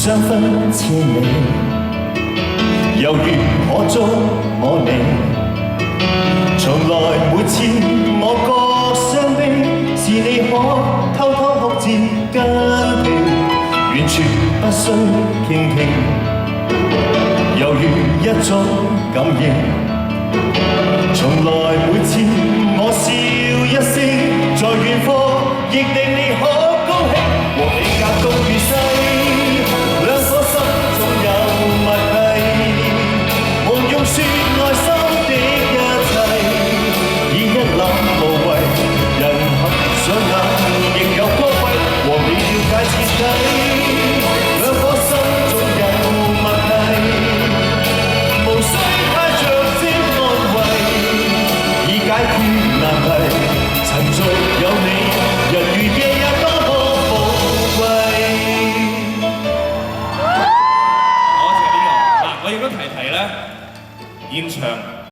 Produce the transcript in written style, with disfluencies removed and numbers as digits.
相分千里，猶如可觸摸你。從來每次我覺傷悲，是你可偷偷哭至筋疲，完全不需傾聽，猶如一種感應。從來每次我笑一聲，在遠方亦令你可高興，和你隔東與西，兩顆心總有默契，無用說內心的一切，已一覽無遺，人合上眼亦有光輝，和你了解徹底，兩顆心總有默契，無需太着跡安慰，已解決難題，曾續有你，人如夜也多麼寶貴。多謝呢個嗱，我亦都提咧，現場。